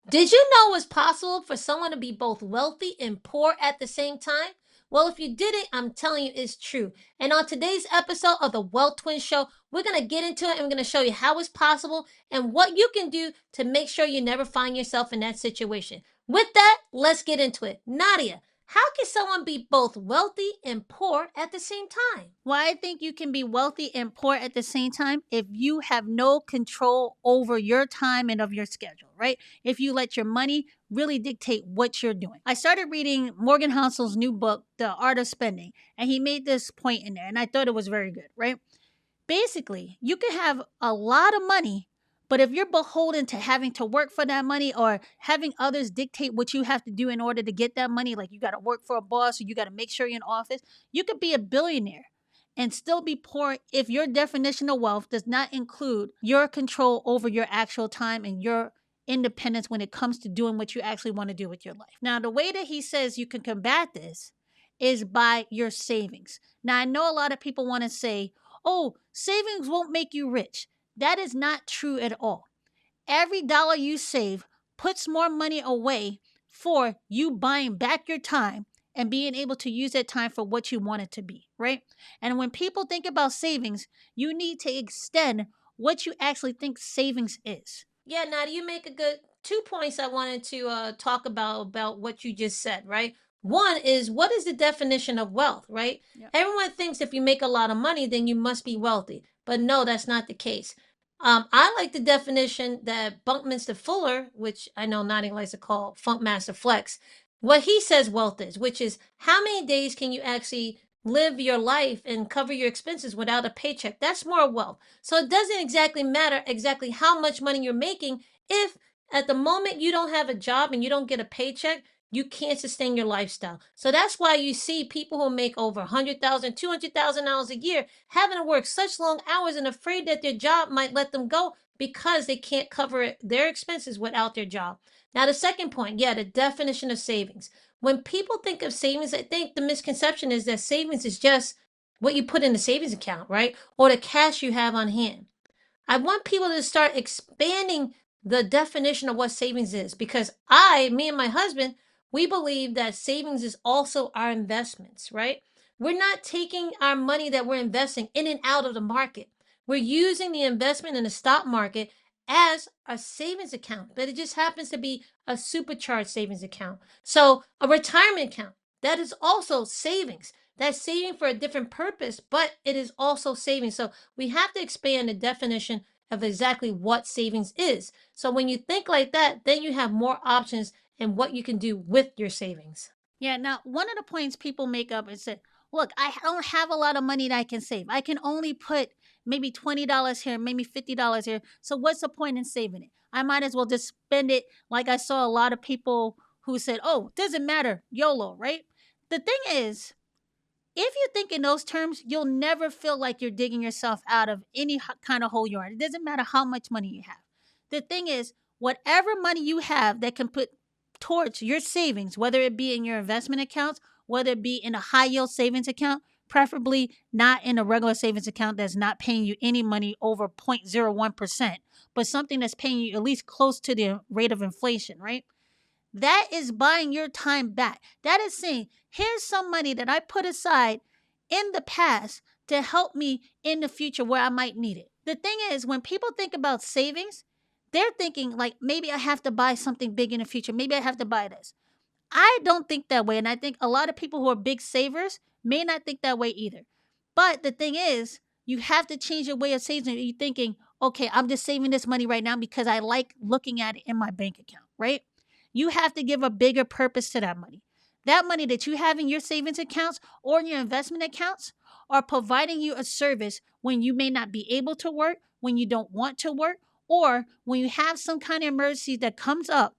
Did you know it's possible for someone to be both wealthy and poor at the same time? Well, if you didn't, I'm telling you it's true. And on today's episode of the Wealth Twin Show, we're going to get into it and we're going to show you how it's possible and what you can do to make sure you never find yourself in that situation. With that, let's get into it. Nadia, how can someone be both wealthy and poor at the same time? Well, I think you can be wealthy and poor at the same time if you have no control over your time and of your schedule, right? If you let your money really dictate what you're doing. I started reading Morgan Housel's new book, The Art of Spending, and he made this point in there, and I thought it was very good, right? Basically, you can have a lot of money, but if you're beholden to having to work for that money or having others dictate what you have to do in order to get that money, like you got to work for a boss or you got to make sure you're in office, you could be a billionaire and still be poor if your definition of wealth does not include your control over your actual time and your independence when it comes to doing what you actually want to do with your life. Now, the way that he says you can combat this is by your savings. Now, I know a lot of people want to say, oh, savings won't make you rich. That is not true at all. Every dollar you save puts more money away for you buying back your time and being able to use that time for what you want it to be, right? And when people think about savings, you need to extend what you actually think savings is. Yeah, Nadia, you make a good 2 points I wanted to talk about what you just said, right? One is what is the definition of wealth, right? Yep. Everyone thinks if you make a lot of money, then you must be wealthy. But no, that's not the case. I like the definition that Buckminster Fuller, which I know Nadia likes to call Funkmaster Flex, what he says wealth is, which is how many days can you actually live your life and cover your expenses without a paycheck? That's more wealth. So it doesn't exactly matter exactly how much money you're making if at the moment you don't have a job and you don't get a paycheck, you can't sustain your lifestyle. So that's why you see people who make over $100,000, $200,000 a year having to work such long hours and afraid that their job might let them go because they can't cover their expenses without their job. Now, the second point, yeah, the definition of savings. When people think of savings, I think the misconception is that savings is just what you put in the savings account, right? Or the cash you have on hand. I want people to start expanding the definition of what savings is because me and my husband, we believe that savings is also our investments, right? We're not taking our money that we're investing in and out of the market. We're using the investment in the stock market as a savings account, but it just happens to be a supercharged savings account. So, a retirement account, that is also savings. That's saving for a different purpose, but it is also saving. So, we have to expand the definition of exactly what savings is. So when you think like that, then you have more options in what you can do with your savings. Yeah, now one of the points people make up is that, look, I don't have a lot of money that I can save. I can only put maybe $20 here, maybe $50 here. So what's the point in saving it? I might as well just spend it like I saw a lot of people who said, oh, doesn't matter, YOLO, right? The thing is, if you think in those terms, you'll never feel like you're digging yourself out of any kind of hole you're in. It doesn't matter how much money you have. The thing is, whatever money you have that can put towards your savings, whether it be in your investment accounts, whether it be in a high yield savings account, preferably not in a regular savings account that's not paying you any money over 0.01%, but something that's paying you at least close to the rate of inflation, right? That is buying your time back. That is saying, here's some money that I put aside in the past to help me in the future where I might need it. The thing is, when people think about savings, they're thinking like maybe I have to buy something big in the future. Maybe I have to buy this. I don't think that way. And I think a lot of people who are big savers may not think that way either. But the thing is, you have to change your way of saving. You're thinking, okay, I'm just saving this money right now because I like looking at it in my bank account, right? You have to give a bigger purpose to that money. That money that you have in your savings accounts or in your investment accounts are providing you a service when you may not be able to work, when you don't want to work, or when you have some kind of emergency that comes up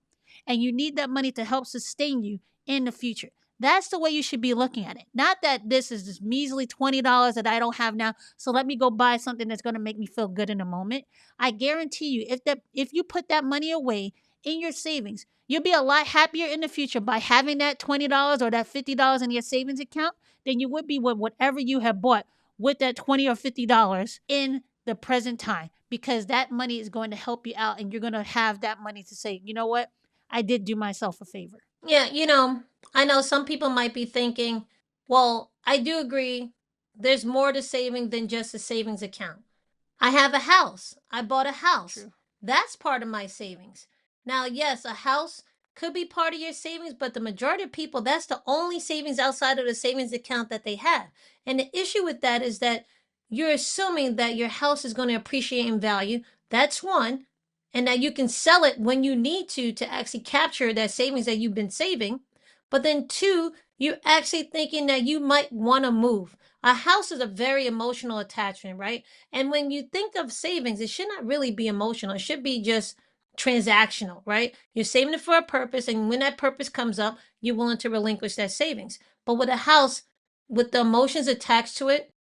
and you need that money to help sustain you in the future. That's the way you should be looking at it. Not that this is this measly $20 that I don't have now, so let me go buy something that's going to make me feel good in a moment. I guarantee you, if you put that money away in your savings, you'll be a lot happier in the future by having that $20 or that $50 in your savings account than you would be with whatever you have bought with that $20 or $50 in the present time, because that money is going to help you out and you're going to have that money to say, you know what? I did do myself a favor. Yeah, I know some people might be thinking, well, I do agree there's more to saving than just a savings account. I have a house. I bought a house. True. That's part of my savings. Now, yes, a house could be part of your savings, but the majority of people, that's the only savings outside of the savings account that they have. And the issue with that is that you're assuming that your house is going to appreciate in value. That's one. And that you can sell it when you need to actually capture that savings that you've been saving. But then two, you're actually thinking that you might want to move. A house is a very emotional attachment, right? And when you think of savings, it should not really be emotional. It should be just transactional, right? You're saving it for a purpose, and when that purpose comes up, you're willing to relinquish that savings. But with a house, with the emotions attached to it,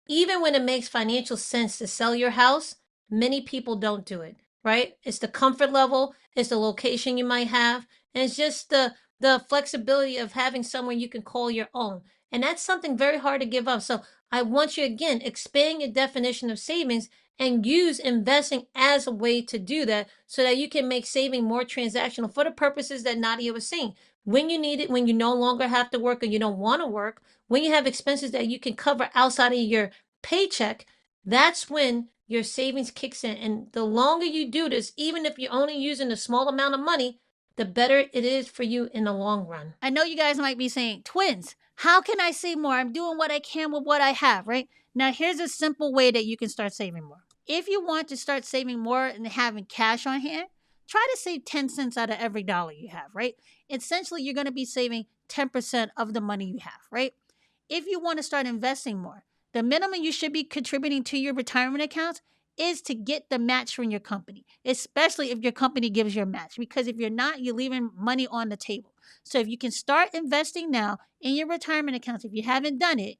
even when it makes financial sense to sell your house, many people don't do it, right? It's the comfort level, it's the location you might have, and it's just the flexibility of having somewhere you can call your own. And that's something very hard to give up. So I want you again expand your definition of savings and use investing as a way to do that so that you can make saving more transactional for the purposes that Nadia was saying. When you need it, when you no longer have to work or you don't want to work, when you have expenses that you can cover outside of your paycheck, that's when your savings kicks in. And the longer you do this, even if you're only using a small amount of money, the better it is for you in the long run. I know you guys might be saying, twins, how can I save more? I'm doing what I can with what I have, right? Now, here's a simple way that you can start saving more. If you want to start saving more and having cash on hand, try to save 10 cents out of every dollar you have, right? Essentially, you're going to be saving 10% of the money you have, right? If you want to start investing more, the minimum you should be contributing to your retirement accounts is to get the match from your company, especially if your company gives you a match. Because if you're not, you're leaving money on the table. So if you can start investing now in your retirement accounts, if you haven't done it,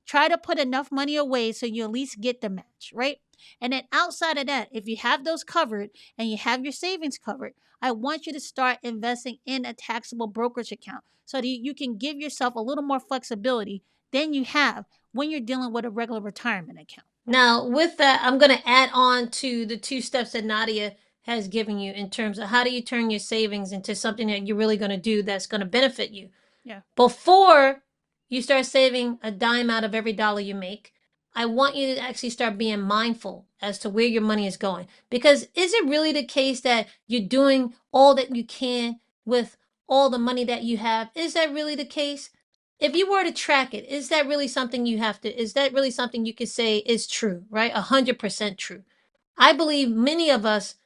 try to put enough money away so you at least get the match, right? And then outside of that, if you have those covered and you have your savings covered, I want you to start investing in a taxable brokerage account so that you can give yourself a little more flexibility than you have when you're dealing with a regular retirement account. Now, with that, I'm going to add on to the two steps that Nadia has given you in terms of how do you turn your savings into something that you're really going to do that's going to benefit you. Yeah. Before you start saving a dime out of every dollar you make, I want you to actually start being mindful as to where your money is going. Because is it really the case that you're doing all that you can with all the money that you have? Is that really the case? If you were to track it, is that really something is that really something you could say is true, right? 100% true. I believe many of us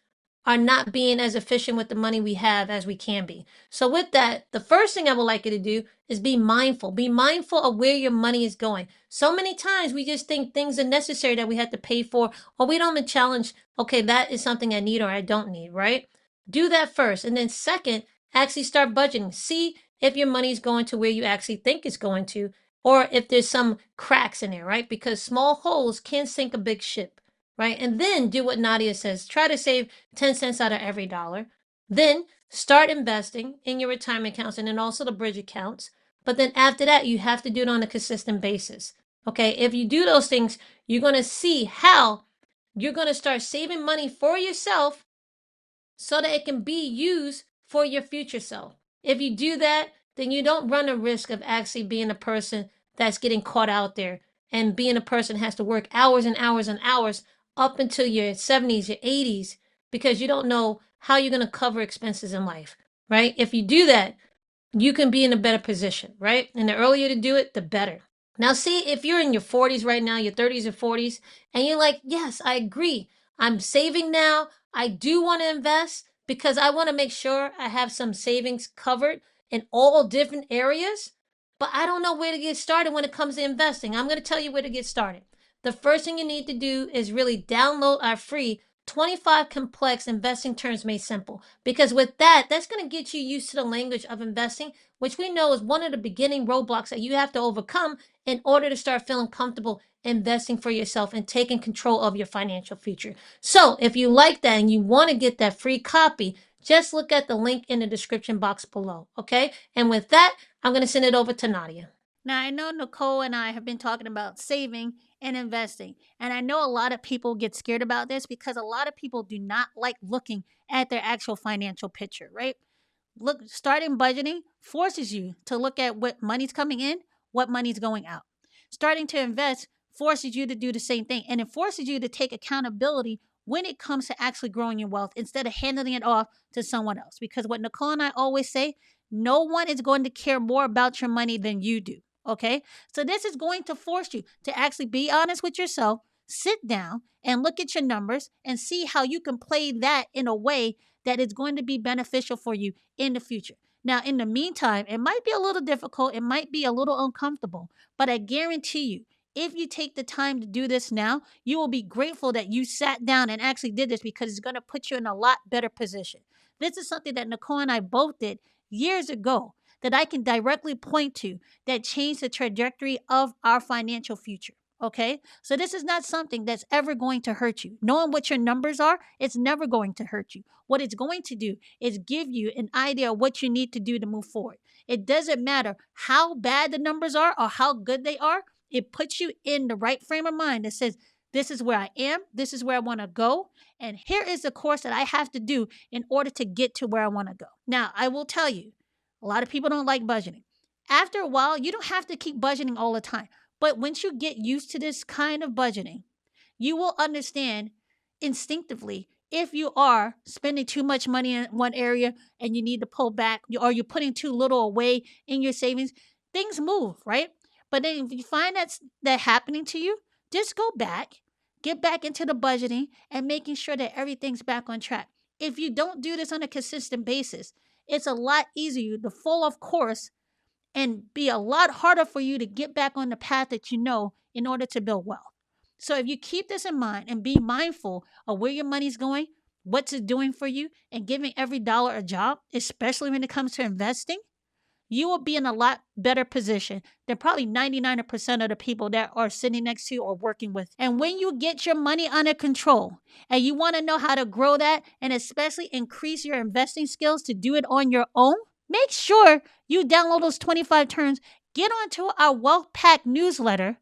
are not being as efficient with the money we have as we can be. So, with that, the first thing I would like you to do is be mindful. Be mindful of where your money is going. So many times we just think things are necessary that we have to pay for, or we don't even challenge, okay, that is something I need or I don't need, right? Do that first. And then, second, actually start budgeting. See if your money is going to where you actually think it's going to, or if there's some cracks in there, right? Because small holes can sink a big ship, right? And then do what Nadia says, try to save 10 cents out of every dollar. Then start investing in your retirement accounts and then also the bridge accounts. But then after that, you have to do it on a consistent basis. Okay. If you do those things, you're going to see how you're going to start saving money for yourself so that it can be used for your future self. If you do that, then you don't run a risk of actually being a person that's getting caught out there and being a person has to work hours and hours and hours up until your 70s, your 80s, because you don't know how you're going to cover expenses in life, right? If you do that, you can be in a better position, right? And the earlier to do it, the better. Now, see, if you're in your 40s right now, your 30s or 40s, and you're like, yes, I agree. I'm saving now. I do want to invest because I want to make sure I have some savings covered in all different areas, but I don't know where to get started when it comes to investing. I'm going to tell you where to get started. The first thing you need to do is really download our free 25 complex investing terms made simple. Because with that, that's going to get you used to the language of investing, which we know is one of the beginning roadblocks that you have to overcome in order to start feeling comfortable investing for yourself and taking control of your financial future. So if you like that and you want to get that free copy, just look at the link in the description box below. Okay. And with that, I'm going to send it over to Nadia. Now, I know Nicole and I have been talking about saving and investing. And I know a lot of people get scared about this because a lot of people do not like looking at their actual financial picture, right? Look, starting budgeting forces you to look at what money's coming in, what money's going out. Starting to invest forces you to do the same thing, and it forces you to take accountability when it comes to actually growing your wealth instead of handing it off to someone else. Because what Nicole and I always say, no one is going to care more about your money than you do. Okay. So this is going to force you to actually be honest with yourself, sit down and look at your numbers and see how you can play that in a way that is going to be beneficial for you in the future. Now, in the meantime, it might be a little difficult, it might be a little uncomfortable, but I guarantee you, if you take the time to do this now, you will be grateful that you sat down and actually did this because it's going to put you in a lot better position. This is something that Nicole and I both did years ago that I can directly point to that changed the trajectory of our financial future. Okay. So this is not something that's ever going to hurt you. Knowing what your numbers are, it's never going to hurt you. What it's going to do is give you an idea of what you need to do to move forward. It doesn't matter how bad the numbers are or how good they are. It puts you in the right frame of mind that says, this is where I am, this is where I want to go, and here is the course that I have to do in order to get to where I want to go. Now, I will tell you, a lot of people don't like budgeting. After a while, you don't have to keep budgeting all the time. But once you get used to this kind of budgeting, you will understand instinctively if you are spending too much money in one area and you need to pull back, or you're putting too little away in your savings. Things move, right? But then if you find that happening to you, just go back, get back into the budgeting and making sure that everything's back on track. If you don't do this on a consistent basis, it's a lot easier to fall off course and be a lot harder for you to get back on the path that you know in order to build wealth. So if you keep this in mind and be mindful of where your money's going, what's it doing for you, and giving every dollar a job, especially when it comes to investing, you will be in a lot better position than probably 99% of the people that are sitting next to you or working with. And when you get your money under control and you want to know how to grow that and especially increase your investing skills to do it on your own, make sure you download those 25 terms, get onto our Wealth Pack newsletter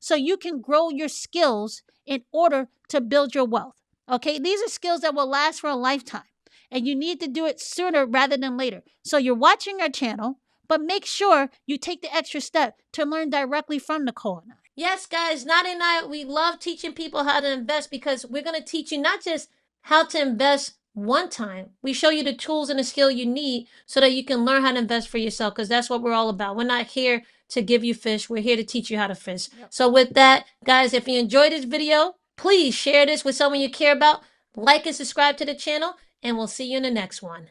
so you can grow your skills in order to build your wealth. Okay, these are skills that will last for a lifetime, and you need to do it sooner rather than later. So you're watching our channel, but make sure you take the extra step to learn directly from Nicole and I. Yes, guys, Nadi and I, we love teaching people how to invest because we're going to teach you not just how to invest one time. We show you the tools and the skill you need so that you can learn how to invest for yourself, because that's what we're all about. We're not here to give you fish. We're here to teach you how to fish. Yep. So with that, guys, if you enjoyed this video, please share this with someone you care about, like and subscribe to the channel, and we'll see you in the next one.